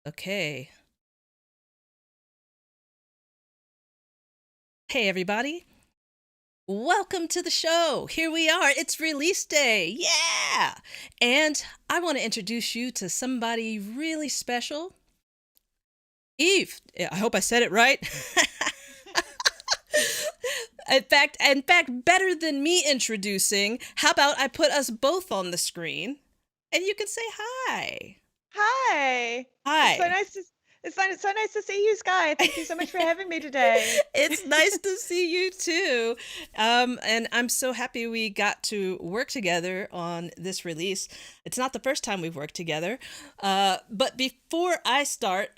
Okay. Hey, everybody. Welcome to the show. Here we are. It's release day. Yeah. And I want to introduce you to somebody really special. Eve. I hope I said it right. In fact, better than me introducing, how about I put us both on the screen and you can say hi. Hi. Hi. It's so nice to see you, Sky. Thank you so much for having me today. It's nice to see you too. And I'm so happy we got to work together on this release. It's not the first time we've worked together. But before I start,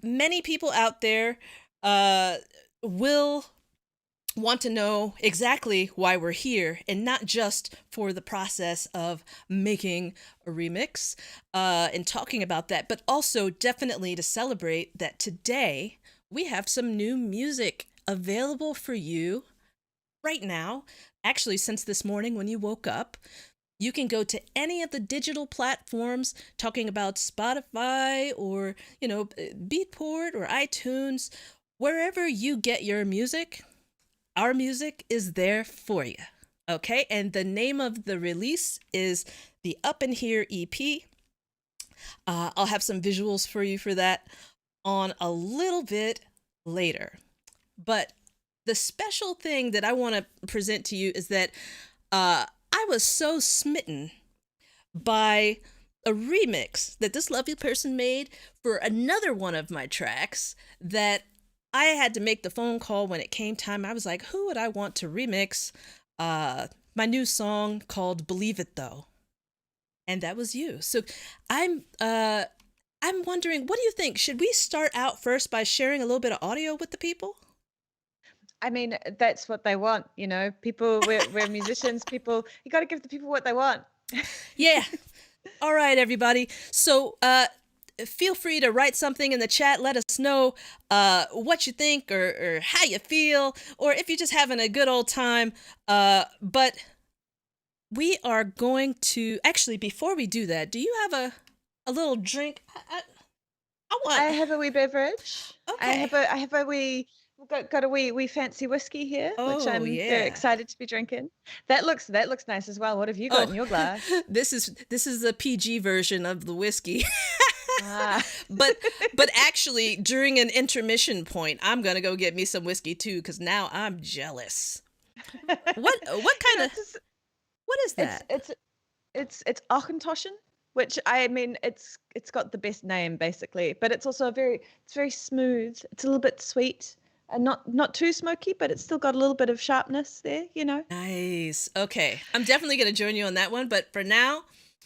many people out there will want to know exactly why we're here, and not just for the process of making a remix and talking about that, but also definitely to celebrate that today we have some new music available for you right now. Actually, since this morning when you woke up, you can go to any of the digital platforms, talking about Spotify or, Beatport or iTunes, wherever you get your music. Our music is there for you, okay? And the name of the release is the Up in Here EP. I'll have some visuals for you for that on a little bit later. But the special thing that I want to present to you is that I was so smitten by a remix that this lovely person made for another one of my tracks that I had to make the phone call when it came time. I was like, who would I want to remix my new song called Believe It Though? And that was you. So I'm wondering, what do you think? Should we start out first by sharing a little bit of audio with the people? I mean, that's what they want, People, we're musicians, people, you got to give the people what they want. Yeah. All right, everybody. So feel free to write something in the chat. Let us know what you think or how you feel, or if you're just having a good old time. But we are going to, actually, before we do that, do you have a little drink? I have a wee beverage. Okay. I have a wee, we've got a wee fancy whiskey here, which I'm very excited to be drinking. That looks nice as well. What have you got in your glass? This is the PG version of the whiskey. Ah. but actually, during an intermission point, I'm gonna go get me some whiskey too, because now I'm jealous. What kind of what is that? It's Auchentoshen, which I mean it's got the best name basically, but it's also it's very smooth. It's a little bit sweet and not too smoky, but it's still got a little bit of sharpness there, Nice. Okay, I'm definitely gonna join you on that one, but for now,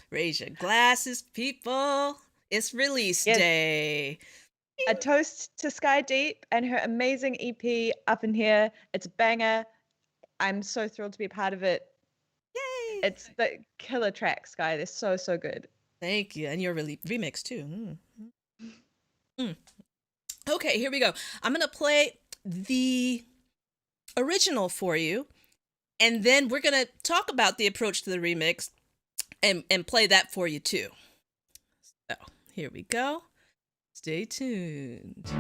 raise your glasses, people. It's release day. A toast to Sky Deep and her amazing EP Up in Here. It's a banger. I'm so thrilled to be a part of it. Yay! It's the killer track, Sky. They're so good. Thank you. And your remix too. Okay, here we go. I'm going to play the original for you, and then we're going to talk about the approach to the remix and play that for you too. So here we go. Stay tuned.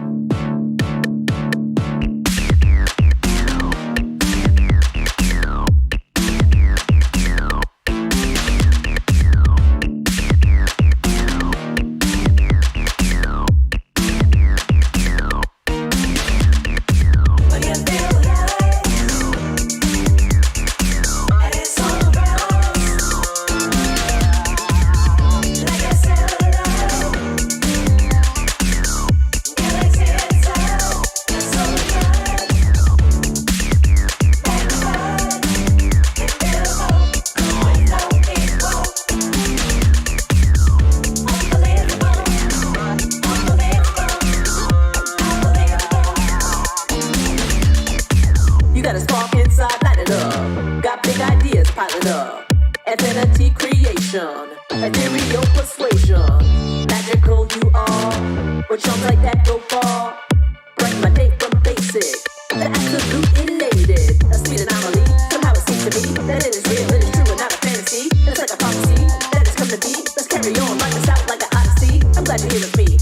Ethereal persuasion, magical you are. With charms like that go far. Break my day from basic, the absolute elated. A sweet anomaly, somehow it seems to me that it is real, it is true and not a fantasy. And it's like a prophecy that has come to be. Let's carry on, like us out like an odyssey. I'm glad you're here with me.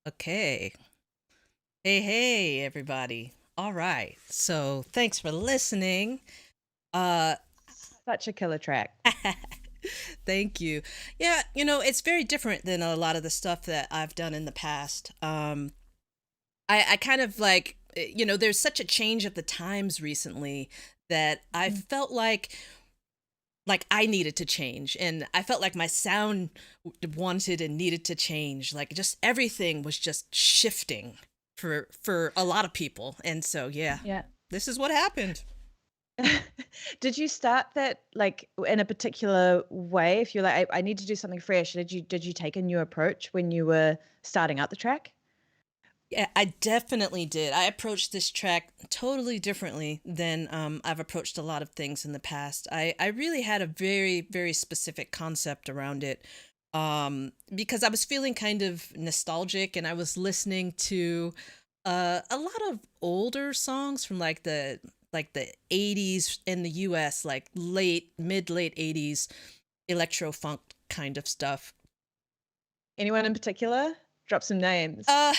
Okay. Hey, hey, everybody. All right. So thanks for listening. Uh, Such a killer track. Thank you. Yeah, it's very different than a lot of the stuff that I've done in the past. I kind of like, there's such a change of the times recently that I Mm. felt like I needed to change, and I felt like my sound wanted and needed to change. Like just everything was just shifting for a lot of people. And so yeah, Yeah. this is what happened. Did you start that like in a particular way? If you're like, I need to do something fresh, did you take a new approach when you were starting out the track? Yeah, I definitely did. I approached this track totally differently than I've approached a lot of things in the past. I really had a very, very specific concept around it, because I was feeling kind of nostalgic, and I was listening to a lot of older songs from like the 80s in the US, like mid late 80s electro funk kind of stuff. Anyone in particular? Drop some names. Uh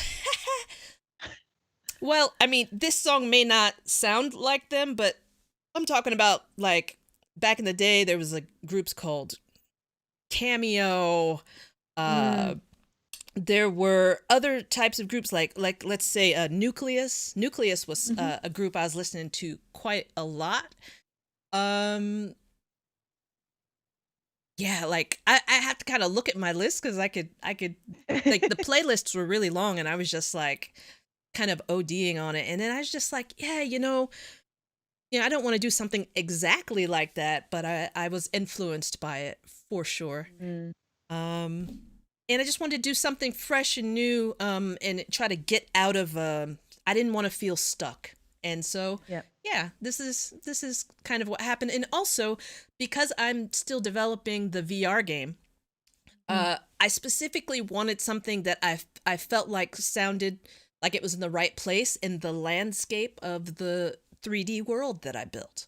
Well, I mean, this song may not sound like them, but I'm talking about like back in the day there was like groups called Cameo. Uh Mm, there were other types of groups like let's say Nucleus. Nucleus was mhm. a group I was listening to quite a lot. Um yeah, like I have to kind of look at my list cuz I could like the playlists were really long, and I was just like kind of ODing on it. And then I was just like, yeah, I don't want to do something exactly like that, but I was influenced by it for sure. Mm, Um, and I just wanted to do something fresh and new, and try to get out of. I didn't want to feel stuck, and so yeah. yeah, this is kind of what happened. And also because I'm still developing the VR game, Mm, I specifically wanted something that I felt like sounded like it was in the right place in the landscape of the 3D world that I built.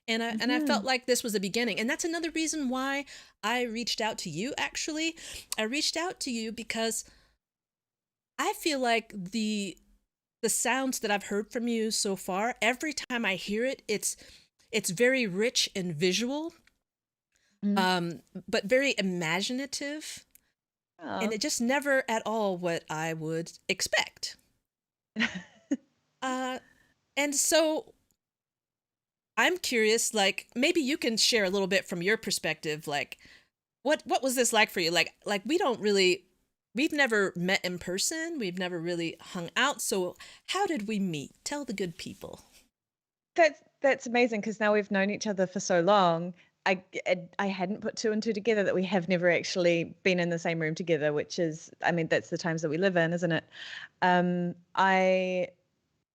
And I felt mhm. like this was a beginning. And that's another reason why I reached out to you actually. I reached out to you because I feel like the sounds that I've heard from you so far, every time I hear it, it's very rich and visual, Mm. um, but very imaginative, and Oh. it just never at all what I would expect. Uh, and so I'm curious, like maybe you can share a little bit from your perspective, like what was this like for you? Like we've never met in person, we've never really hung out. So how did we meet? Tell the good people. That's amazing because now we've known each other for so long. I hadn't put two and two together that we have never actually been in the same room together, which is, I mean, that's the times that we live in, isn't it? I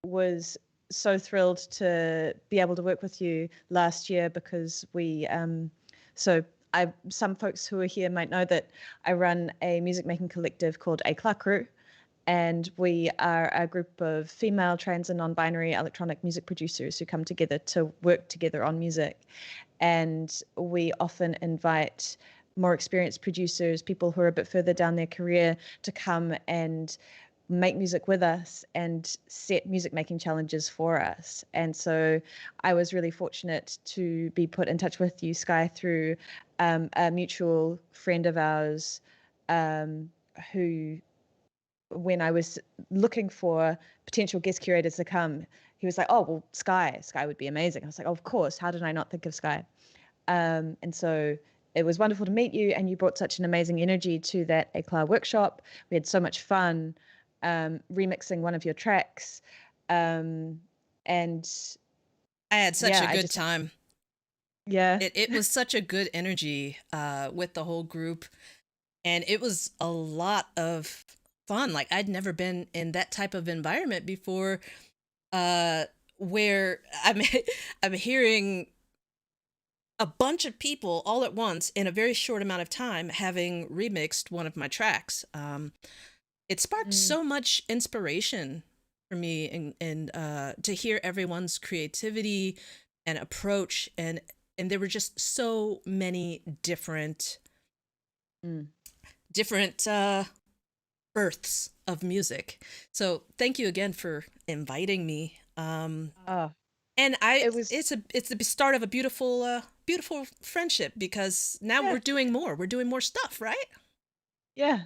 was so thrilled to be able to work with you last year because so some folks who are here might know that I run a music making collective called Éclat Crew, and we are a group of female trans and non-binary electronic music producers who come together to work together on music. And we often invite more experienced producers, people who are a bit further down their career, to come and make music with us and set music making challenges for us. And so I was really fortunate to be put in touch with you, Sky, through a mutual friend of ours, who, when I was looking for potential guest curators to come, he was like, "Oh, well, Sky would be amazing." I was like, "Oh, of course. How did I not think of Sky?" And so it was wonderful to meet you, and you brought such an amazing energy to that Eclat workshop. We had so much fun remixing one of your tracks, um, and I had such yeah, a good time. yeah, It was such a good energy with the whole group, and it was a lot of fun. Like I'd never been in that type of environment before, uh where I'm I'm hearing a bunch of people all at once in a very short amount of time having remixed one of my tracks. It sparked mm, so much inspiration for me, and to hear everyone's creativity and approach, and there were just so many different mm, different uh births of music. So thank you again for inviting me. Oh, And it was it's the start of a beautiful friendship, because now yeah, we're doing more. We're doing more stuff, right? yeah.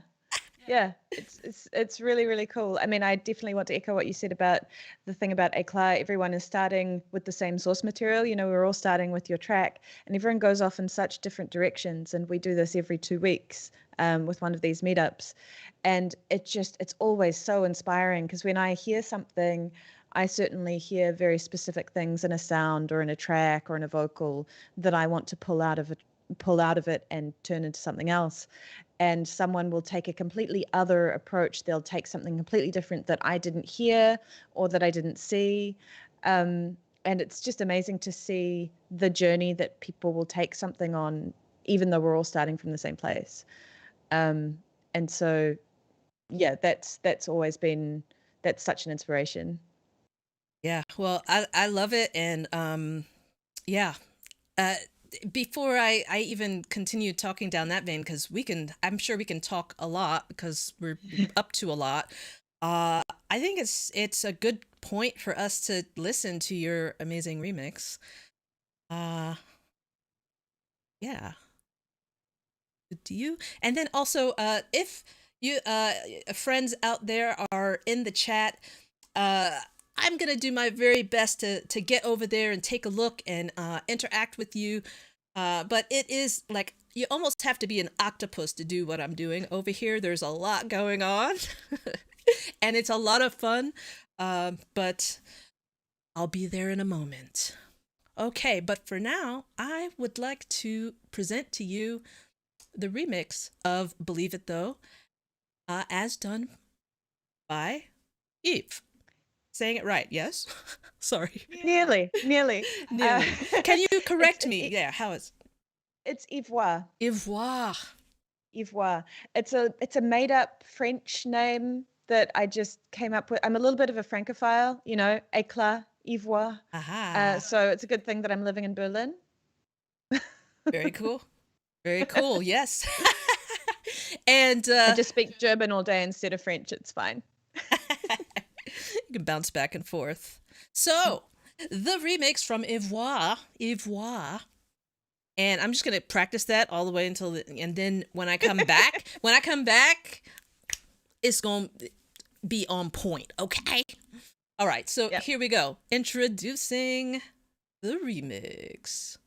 Yeah, it's really, really cool. I mean, I definitely want to echo what you said about the thing about Éclat. Everyone is starting with the same source material. You know, we're all starting with your track, and everyone goes off in such different directions. And we do this every 2 weeks with one of these meetups, and it's always so inspiring, because when I hear something, I certainly hear very specific things in a sound or in a track or in a vocal that I want to pull out of it and turn into something else. And someone will take a completely other approach. They'll take something completely different that I didn't hear or that I didn't see. And it's just amazing to see the journey that people will take something on, even though we're all starting from the same place. And so, yeah, that's always been, that's such an inspiration. Yeah. Well, I love it, and yeah. Uh, Before I even continue talking down that vein, because I'm sure we can talk a lot, because we're up to a lot. I think it's a good point for us to listen to your amazing remix. Uh, yeah. Do you? And then also, if you friends out there are in the chat, uh, I'm gonna do my very best to get over there and take a look and interact with you. But it is like you almost have to be an octopus to do what I'm doing over here. There's a lot going on, and it's a lot of fun. But I'll be there in a moment. Okay, but for now, I would like to present to you the remix of Believe It Though, as done by Eve. Saying it right, yes? Sorry. Nearly, nearly. Nearly. Can you correct it's me? Yeah, how is it's Yvois. Yvois? Yvois. It's a made up French name that I just came up with. I'm a little bit of a Francophile, you know, Éclat, Yvois. Aha. So it's a good thing that I'm living in Berlin. Very cool. Very cool, yes. And I just speak German all day instead of French. It's fine. you can bounce back and forth. So, the remix from Yvois. And I'm just gonna practice that all the way and then when I come back, it's gonna be on point, okay? All right, so Yep. here we go. Introducing the remix.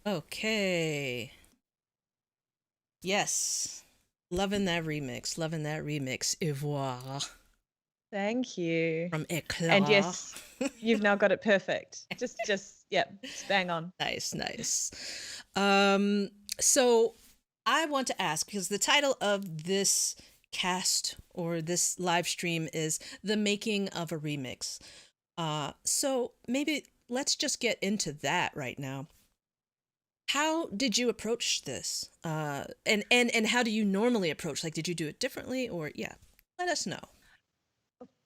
Okay. Yes. Loving that remix. Loving that remix. Yvois Thank you. from And Éclat. yes, you've now got it perfect. Yeah, it's bang on. Nice, nice. So I want to ask, because the title of this cast or this live stream is The Making of a Remix. So maybe let's just get into that right now. How did you approach this? And how do you normally approach? Like, did you do it differently, or yeah? Let us know.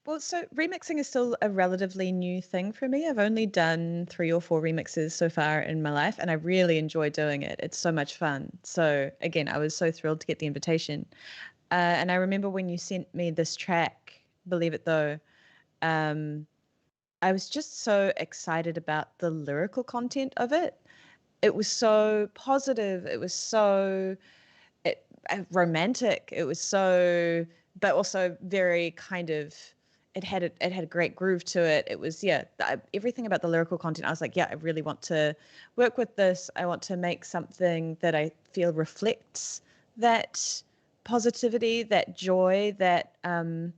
Well, so remixing is still a relatively new thing for me. I've only done 3 or 4 remixes so far in my life, and I really enjoy doing it. It's so much fun. So again, I was so thrilled to get the invitation. And I remember when you sent me this track, Believe It Though, um, I was just so excited about the lyrical content of it. It was so positive. It was so romantic. It was so, but also very kind of. It had a great groove to it. It was everything about the lyrical content. I was like, yeah, I really want to work with this. I want to make something that I feel reflects that positivity, that joy, that the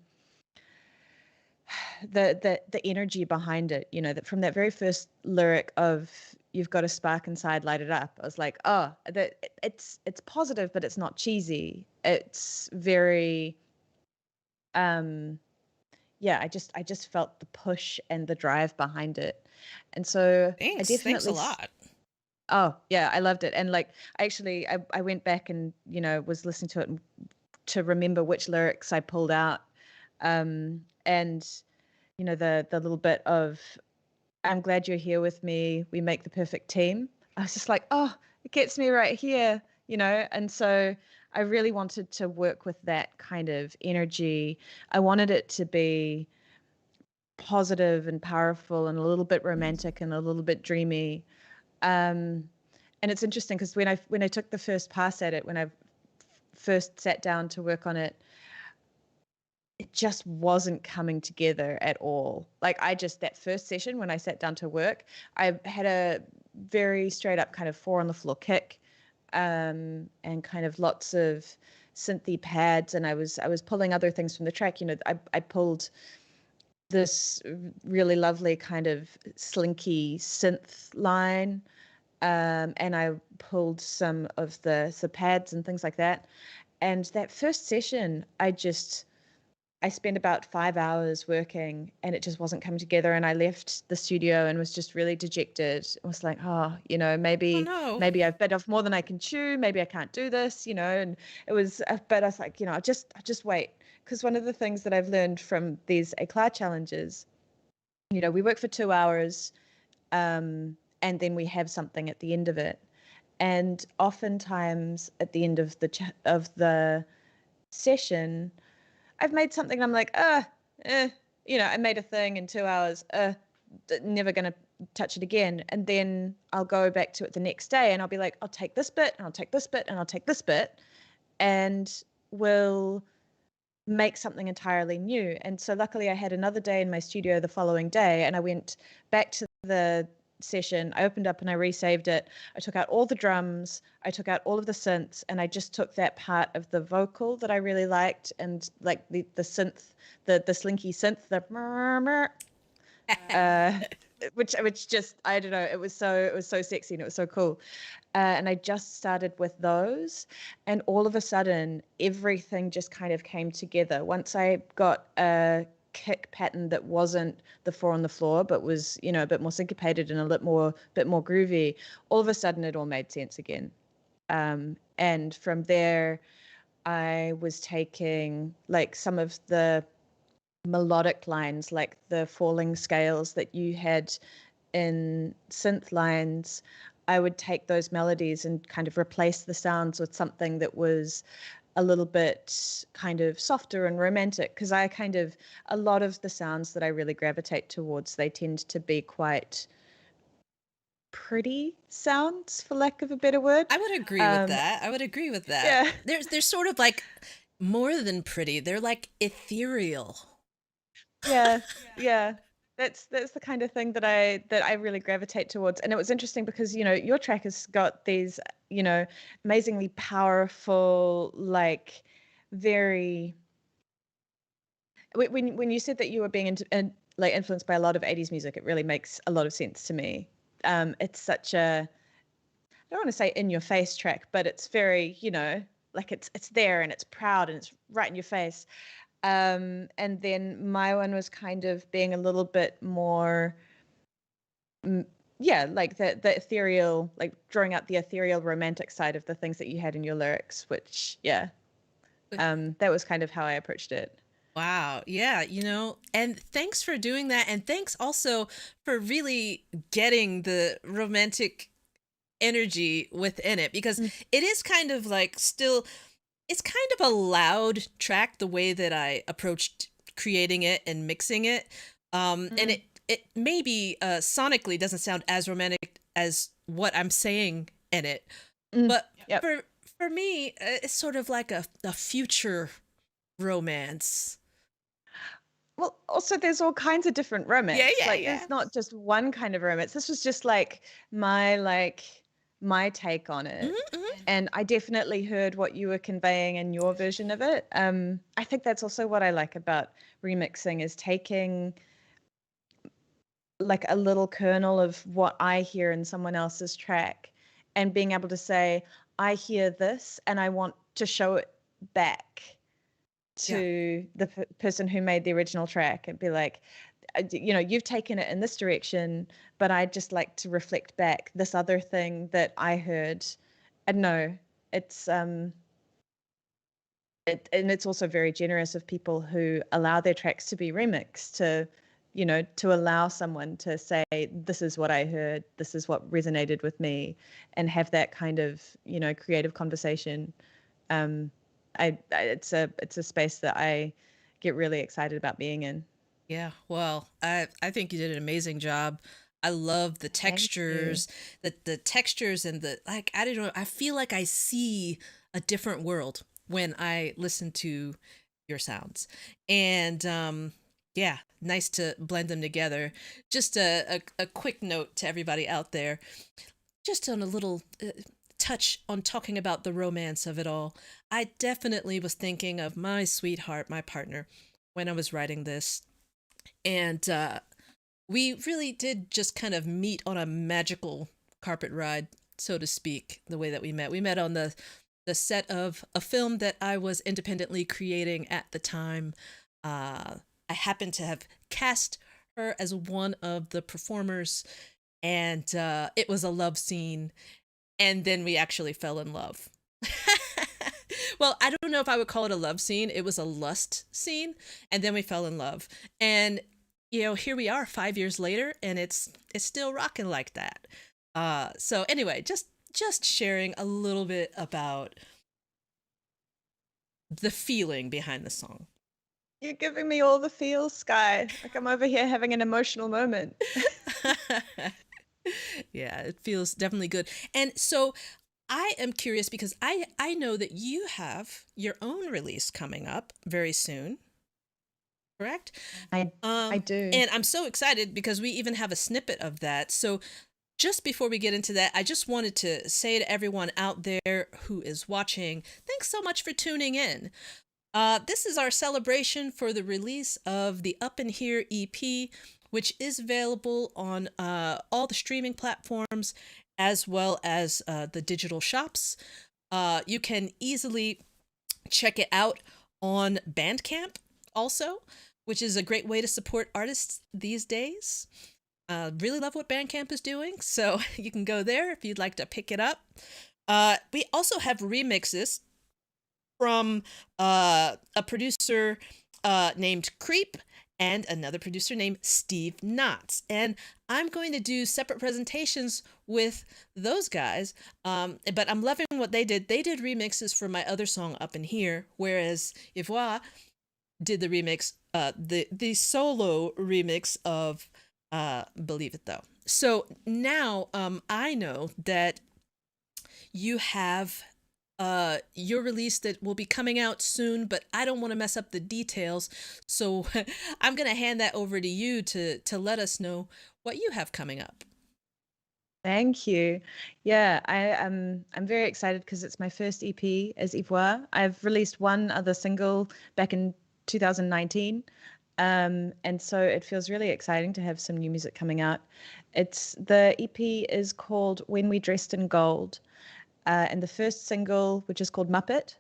energy behind it, that from that very first lyric of "You've got a spark inside, light it up." I was like, oh, that it's positive, but it's not cheesy. It's very yeah, I just felt the push and the drive behind it. And so I Thanks a definitely lot. oh yeah, I loved it. And like I went back and was listening to it to remember which lyrics I pulled out. And the little bit of "I'm glad you're here with me. We make the perfect team." I was just like, oh, it gets me right here. And so I really wanted to work with that kind of energy. I wanted it to be positive and powerful and a little bit romantic and a little bit dreamy. Um, and it's interesting because when I took the first pass at it, when I first sat down to work on it, it just wasn't coming together at all. Like that first session when I sat down to work, I had a very straight up kind of 4 on the floor kick, and kind of lots of synthy pads. And I was pulling other things from the track. I pulled this really lovely kind of slinky synth line. And I pulled some of the pads and things like that. And that first session, I spent about 5 hours working and it just wasn't coming together. And I left the studio and was just really dejected. I was like, oh, Oh maybe, no. maybe I've bit off more than I can chew. Maybe I can't do this. And it was, but I was like, I'll just wait. Because one of the things that I've learned from these Éclat challenges, we work for 2 hours, and then we have something at the end of it. And oftentimes at the end of the session, I've made something and I'm like, I made a thing in 2 hours, never going to touch it again. And then I'll go back to it the next day and I'll be like, I'll take this bit and I'll take this bit and I'll take this bit and we'll make something entirely new. And so luckily I had another day in my studio the following day and I went back to the session. I opened up and I resaved it. I took out all the drums, I took out all of the synths, and I just took that part of the vocal that I really liked and like the synth, the slinky synth, the murmur, which just, I don't know, it was so sexy and it was so cool. And I just started with those, and all of a sudden everything just kind of came together once I got a kick pattern that wasn't the 4 on the floor but was a bit more syncopated and a bit more groovy. All of a sudden it all made sense again. And from there I was taking like some of the melodic lines, like the falling scales that you had in synth lines. I would take those melodies and kind of replace the sounds with something that was a little bit kind of softer and romantic, because a lot of the sounds that I really gravitate towards, they tend to be quite pretty sounds, for lack of a better word. I would agree with that. I would agree with that. Yeah. They're sort of like more than pretty. They're like ethereal. Yeah, yeah. That's the kind of thing that I really gravitate towards. And it was interesting because, your track has got these, amazingly powerful, like very when you said that you were being like influenced by a lot of 80s music, it really makes a lot of sense to me. It's such a, I don't want to say in your face track, but it's very, like it's there and it's proud and it's right in your face. And then my one was kind of being a little bit more, mm, yeah, like the ethereal, like drawing out the ethereal romantic side of the things that you had in your lyrics, which, yeah, that was kind of how I approached it. Wow. Yeah, and thanks for doing that. And thanks also for really getting the romantic energy within it, because Mm, it is kind of like still, it's kind of a loud track the way that I approached creating it and mixing it. And mm, it maybe sonically doesn't sound as romantic as what I'm saying in it, mm. but Yep. for me, it's sort of like a future romance. Well, also there's all kinds of different Yeah, romance. yeah, Like yeah. there's not just one kind of romance. This was just like my take on it. Hmm, hmm. And I definitely heard what you were conveying in your version of it. I think that's also what I like about remixing is taking like a little kernel of what I hear in someone else's track and being able to say, I hear this and I want to show it back Yeah. to the person who made the original track and be like, you've taken it in this direction, but I'd just like to reflect back this other thing that I heard. And no, it's and it's also very generous of people who allow their tracks to be remixed to allow someone to say, this is what I heard, this is what resonated with me, and have that kind of creative conversation. um it's a space that I get really excited about being in. Yeah, well, I think you did an amazing job. I love the Thank you. textures, the textures and the like. I don't know. I feel like I see a different world when I listen to your sounds, and yeah, nice to blend them together. Just a quick note to everybody out there, just on a little touch on talking about the romance of it all. I definitely was thinking of my sweetheart, my partner, when I was writing this, and we really did just kind of meet on a magical carpet ride, so to speak, the way that we met. We met on the set of a film that I was independently creating at the time. I happened to have cast her as one of the performers, and it was a love scene. And then we actually fell in love. Well, I don't know if I would call it a love scene. It was a lust scene, and then we fell in love. And here we are 5 years later, and it's still rocking like that. So anyway, just sharing a little bit about the feeling behind the song. You're giving me all the feels, Sky. Like I'm over here having an emotional moment. Yeah, it feels definitely good. And so I am curious because I know that you have your own release coming up very soon, correct? I do. And I'm so excited because we even have a snippet of that. So just before we get into that, I just wanted to say to everyone out there who is watching, thanks so much for tuning in. This is our celebration for the release of the Up in Here EP, which is available on all the streaming platforms as well as the digital shops. You can easily check it out on Bandcamp also, which is a great way to support artists these days. Really love what Bandcamp is doing, so you can go there if you'd like to pick it up. We also have remixes from a producer named Creep and another producer named Steve Knotts. And I'm going to do separate presentations with those guys, but I'm loving what they did. They did remixes for my other song Up in Here, whereas Yvois did the remix, the solo remix of Believe It Though. So now I know that you have your release that will be coming out soon, but I don't want to mess up the details. So I'm going to hand that over to you to let us know what you have coming up. Thank you. Yeah, I'm very excited because it's my first EP as Yvois. I've released one other single back in 2019. And so it feels really exciting to have some new music coming out. The EP is called When We Dressed in Gold. And the first single, which is called Muppet,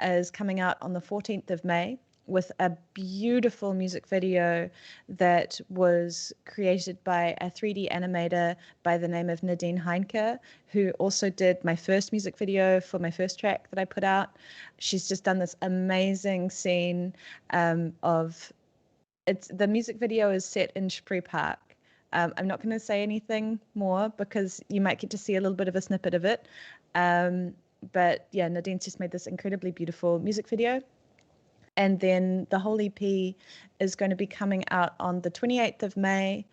is coming out on the 14th of May with a beautiful music video that was created by a 3D animator by the name of Nadine Heinke, who also did my first music video for my first track that I put out. She's just done this amazing scene of the music video is set in Spree Park. I'm not going to say anything more because you might get to see a little bit of a snippet of it. But yeah, Nadine's just made this incredibly beautiful music video. And then the whole EP is going to be coming out on the 28th of May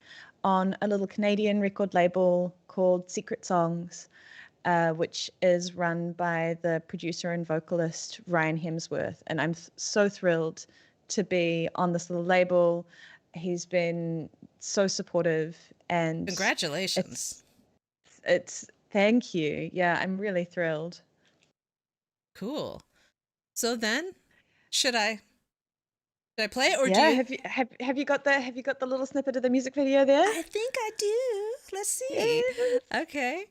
on a little Canadian record label called Secret Songs, which is run by the producer and vocalist Ryan Hemsworth. And I'm so thrilled to be on this little label. He's been so supportive, and Congratulations. It's thank you. Yeah, I'm really thrilled. Cool. So then, should I play it, or do Yeah, you? have you got the little snippet of the music video there? I think I do. Let's see. Yes. Okay.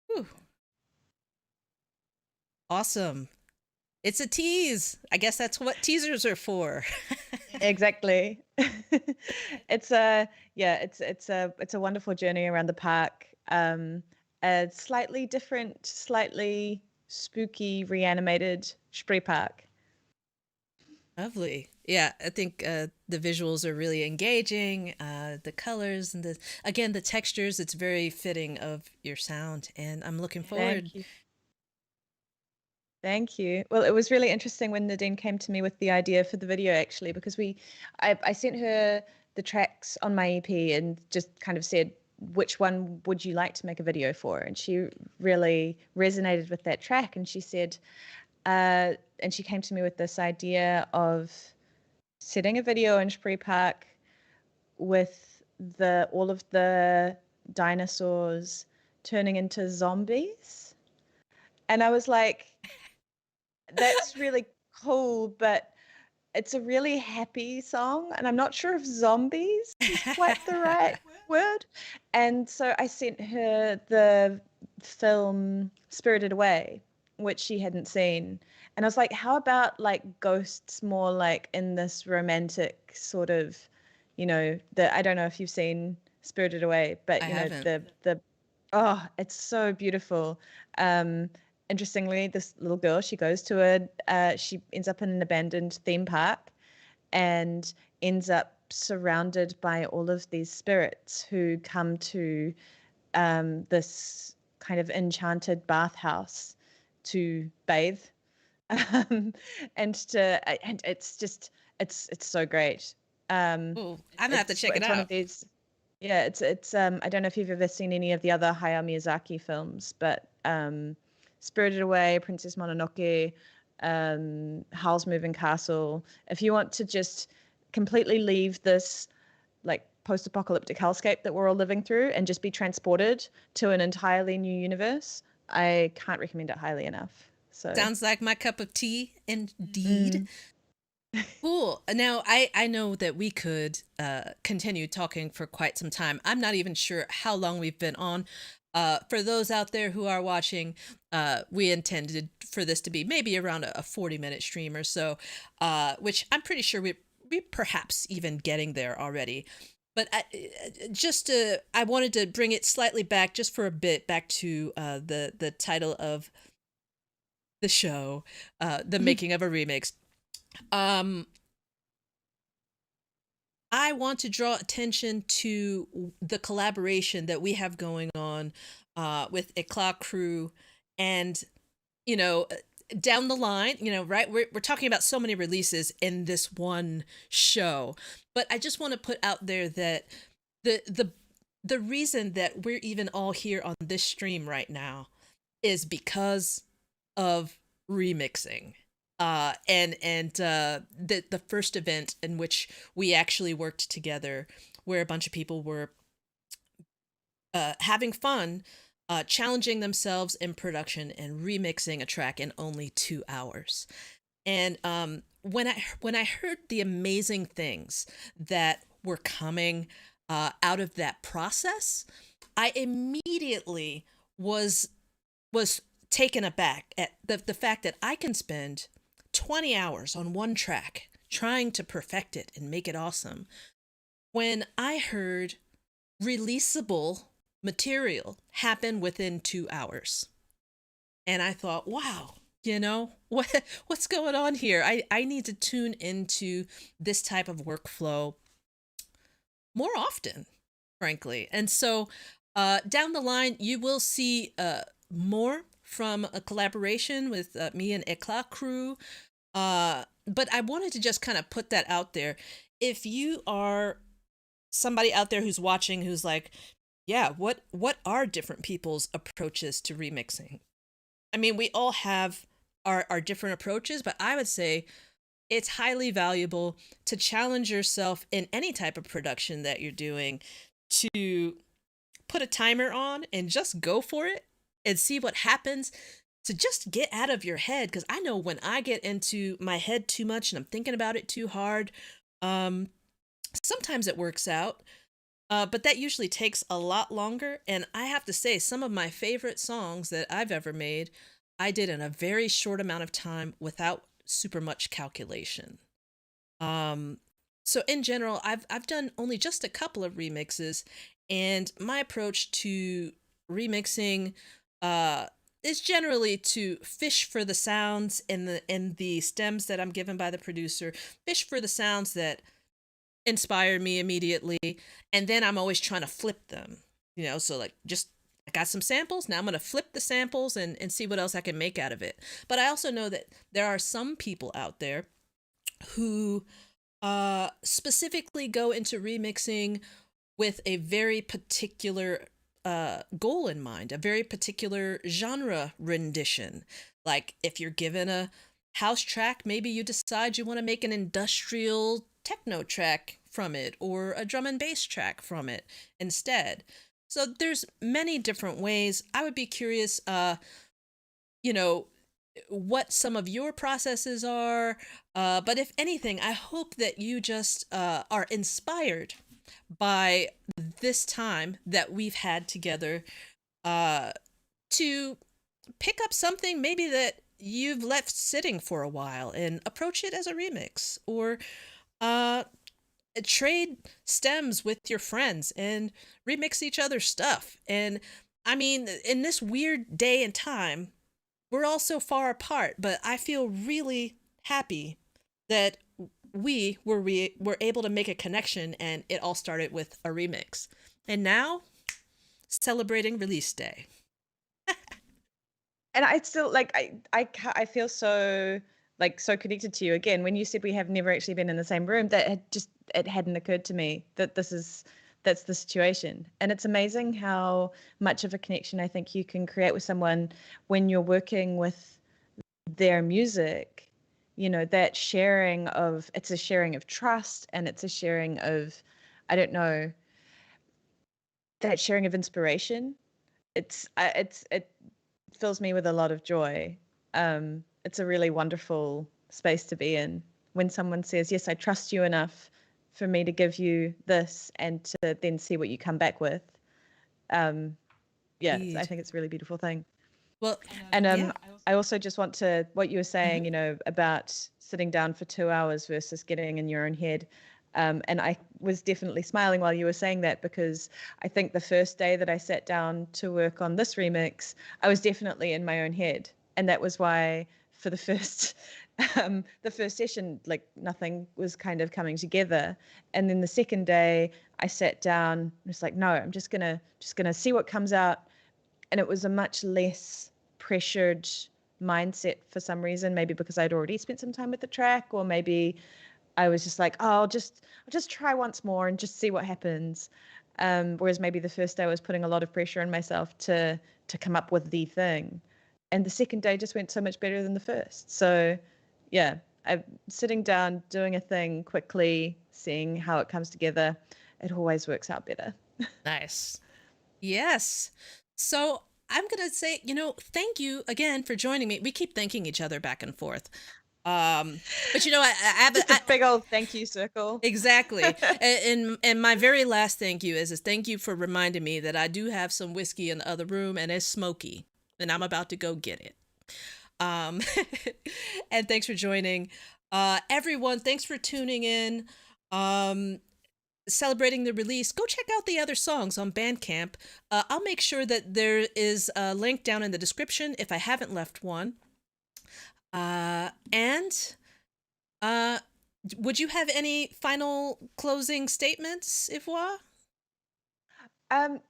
Whew. Awesome. It's a tease. I guess that's what teasers are for. Exactly. It's a wonderful journey around the park. A slightly different, slightly spooky, reanimated Spree Park. Lovely. Yeah, I think the visuals are really engaging. The colors and the textures. It's very fitting of your sound, and I'm looking forward. Thank you. Thank you. Well, it was really interesting when Nadine came to me with the idea for the video, actually, because I sent her the tracks on my EP and just kind of said, which one would you like to make a video for? And she really resonated with that track, and she said, and she came to me with this idea of setting a video in Spree Park with all of the dinosaurs turning into zombies. And I was like, that's really cool, but it's a really happy song, and I'm not sure if zombies is quite the right word. And so I sent her the film Spirited Away, which she hadn't seen. And I was like, how about like ghosts more like in this romantic sort of, I don't know if you've seen Spirited Away, but I haven't. it's so beautiful. Interestingly, this little girl, she she ends up in an abandoned theme park and ends up surrounded by all of these spirits who come to this kind of enchanted bathhouse to bathe. And it's so great. Oh, I'm gonna have to check it It's one out. of these. Yeah, it's I don't know if you've ever seen any of the other Hayao Miyazaki films, but Spirited Away, Princess Mononoke, Howl's Moving Castle. If you want to just completely leave this like post-apocalyptic hellscape that we're all living through and just be transported to an entirely new universe, I can't recommend it highly enough. So Sounds like my cup of tea, indeed. Cool. Now, I know that we could continue talking for quite some time. I'm not even sure how long we've been on. For those out there who are watching, we intended for this to be maybe around a 40-minute stream or so, which I'm pretty sure we perhaps even getting there already. But I wanted to bring it slightly back, just for a bit, back to the title of the show, the making of a remix. Um, I want to draw attention to the collaboration that we have going on with Éclat Crew, and you know, down the line, right? We're talking about so many releases in this one show, but I just want to put out there that the the the reason that we're even all here on this stream right now is because of remixing. And the first event in which we actually worked together, where a bunch of people were having fun, challenging themselves in production and remixing a track in only 2 hours. And when I heard the amazing things that were coming out of that process, I immediately was taken aback at the fact that I can spend 20 hours on one track trying to perfect it and make it awesome, when I heard releasable material happen within 2 hours. And I thought, wow, what's going on here? I need to tune into this type of workflow more often, frankly. And so down the line, you will see more from a collaboration with me and Éclat Crew. But I wanted to just kind of put that out there. If you are somebody out there who's watching, who's like, yeah, what are different people's approaches to remixing? I mean, we all have our different approaches, but I would say it's highly valuable to challenge yourself in any type of production that you're doing, to put a timer on and just go for it and see what happens, to just get out of your head. Because I know when I get into my head too much and I'm thinking about it too hard, sometimes it works out, but that usually takes a lot longer. And I have to say, some of my favorite songs that I've ever made, I did in a very short amount of time without super much calculation. So in general, I've done only just a couple of remixes, and my approach to remixing is generally to fish for the sounds in the stems that I'm given by the producer, fish for the sounds that inspire me immediately, and then I'm always trying to flip them. So like, just I got some samples, now I'm going to flip the samples and see what else I can make out of it. But I also know that there are some people out there who specifically go into remixing with a very particular goal in mind, a very particular genre rendition. Like, if you're given a house track, maybe you decide you want to make an industrial techno track from it, or a drum and bass track from it instead. So there's many different ways. I would be curious, what some of your processes are. But if anything, I hope that you just are inspired by this time that we've had together, to pick up something maybe that you've left sitting for a while and approach it as a remix, or trade stems with your friends and remix each other's stuff. And I mean, in this weird day and time, we're all so far apart, but I feel really happy that we were able to make a connection, and it all started with a remix. And now, celebrating release day. And I still like I feel so so connected to you again when you said we have never actually been in the same room. That it hadn't occurred to me that that's the situation. And it's amazing how much of a connection I think you can create with someone when you're working with their music. That sharing of, it's a sharing of trust, and it's a sharing of, I don't know, that sharing of inspiration. It fills me with a lot of joy. It's a really wonderful space to be in when someone says, yes, I trust you enough for me to give you this, and to then see what you come back with. I think it's a really beautiful thing. Well, And yeah. I also just want to, what you were saying, about sitting down for 2 hours versus getting in your own head. And I was definitely smiling while you were saying that, because I think the first day that I sat down to work on this remix, I was definitely in my own head. And that was why for the first session, like nothing was kind of coming together. And then the second day I sat down and was like, no, I'm just gonna see what comes out. And it was a much less pressured mindset for some reason, maybe because I'd already spent some time with the track, or maybe I was just like, oh, I'll just try once more and just see what happens. Whereas maybe the first day I was putting a lot of pressure on myself to come up with the thing, and the second day just went so much better than the first. So, yeah, I'm sitting down, doing a thing quickly, seeing how it comes together. It always works out better. Nice. Yes. So I'm going to say, thank you again for joining me. We keep thanking each other back and forth. But I have Just a big old thank you circle. exactly. And my very last thank you is thank you for reminding me that I do have some whiskey in the other room and it's smoky and I'm about to go get it. Um, and thanks for joining. Everyone, thanks for tuning in. Celebrating the release, go check out the other songs on Bandcamp. I'll make sure that there is a link down in the description if I haven't left one. And would you have any final closing statements, Yvois?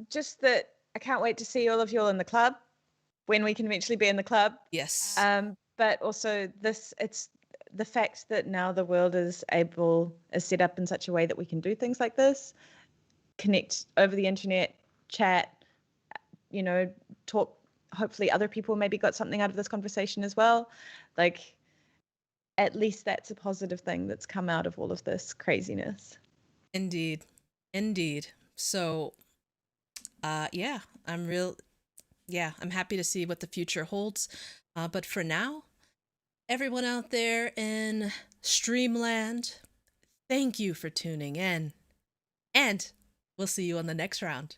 Just that I can't wait to see all of y'all in the club when we can eventually be in the club. Yes. But also it's the fact that now the world is set up in such a way that we can do things like this, connect over the internet, chat, talk. Hopefully other people maybe got something out of this conversation as well. Like, at least that's a positive thing that's come out of all of this craziness. Indeed. So, yeah, I'm happy to see what the future holds. But for now, everyone out there in Streamland, thank you for tuning in. And we'll see you on the next round.